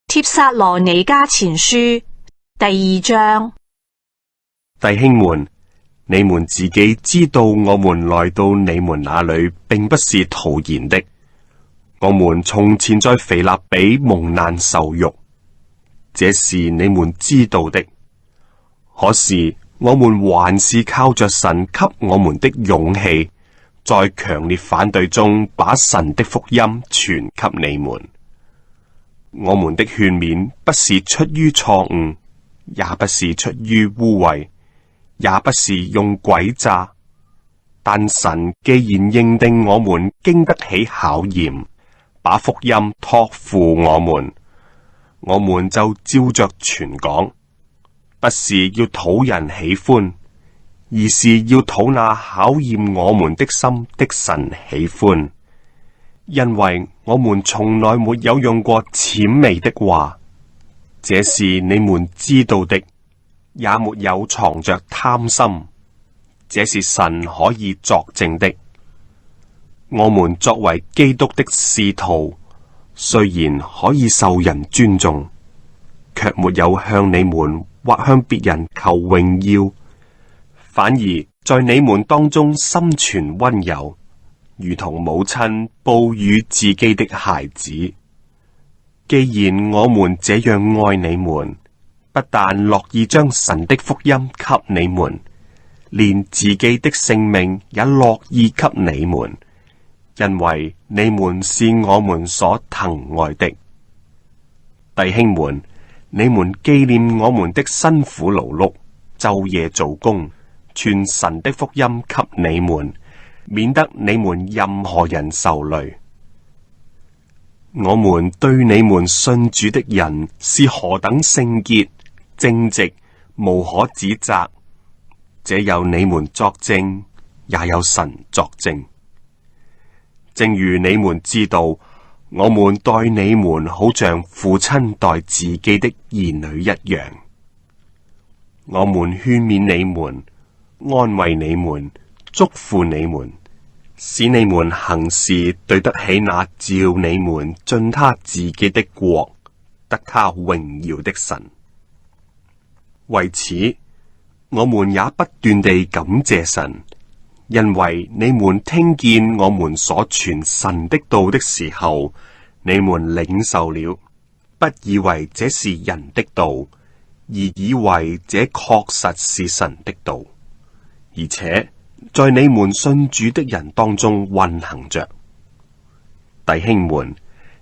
帖撒羅尼迦前書第2章。弟兄們，你們自己知道，我們來到你們那裏，並不是徒然的。我們從前在腓立比蒙難受辱，這是你們知道的。可是我們還是靠着神給我們的勇氣，在強烈反對中把神的福音傳給你們。我們的勸勉不是出於錯誤，也不是出於污穢，也不是用詭詐，但神既然認定我們經得起考驗，把福音託付我們就照着傳講，不是要討人喜歡，而是要討那考驗我們的心的神喜歡。因為我們從來沒有用過諂媚的話，這是你們知道的，也沒有藏着貪心，這是神可以作證的。我們作為基督的使徒，雖然可以受人尊重，卻沒有向你們或向別人求榮耀，反而在你們當中心存溫柔，如同母親哺乳自己的孩子。既然我們這樣愛你們，不但樂意將神的福音給你們，連自己的性命也樂意給你們，因為你們是我們所疼愛的。弟兄們，你們紀念我們的辛苦勞碌，晝夜做工，傳神的福音給你們，免得你們任何人受累。我們對你們信主的人是何等聖潔、正直，無可指責，這有你們作證，也有神作證。正如你們知道，我們待你們好像父親待自己的兒女一樣。我們勸勉你們，安慰你們，囑咐你們，使你們行事對得起那召你們進他自己的國，得他榮耀的神。為此，我們也不斷地感謝神，因為你們聽見我們所傳神的道的時候，你們領受了，不以為這是人的道，而以為這確實是神的道，而且在你們信主的人當中運行着。弟兄們，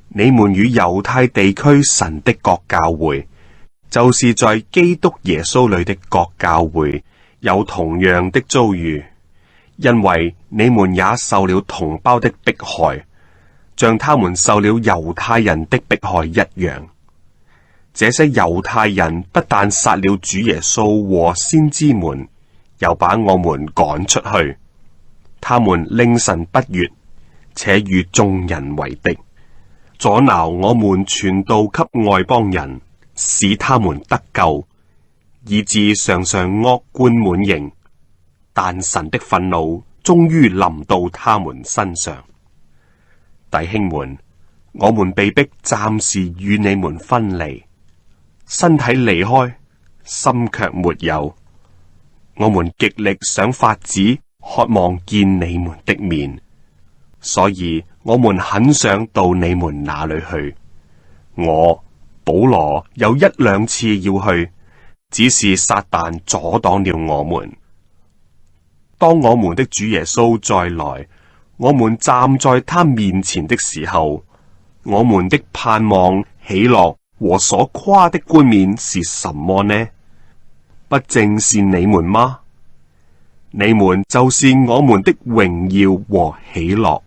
你們與猶太地區神的各教會，就是在基督耶穌裏的各教會，有同樣的遭遇，因為你們也受了同胞的迫害，像他們受了猶太人的迫害一樣。這些猶太人不但殺了主耶穌和先知們，又把我們趕出去。他們令神不悅，且與眾人為敵，阻撓我們傳道給外邦人，使他們得救，以致常常惡貫滿盈。但神的憤怒終於臨到他們身上。弟兄們，我們被迫暫時與你們分離，身體離開，心卻沒有。我們極力想法子渴望見你們的面，所以我們很想到你們那裏去。我保羅有1-2次要去，只是撒旦阻擋了我們。當我們的主耶穌再來，我們站在他面前的時候，我們的盼望、喜樂和所誇的冠冕是什麼呢？不正是你們嗎？你們就是我們的榮耀和喜樂。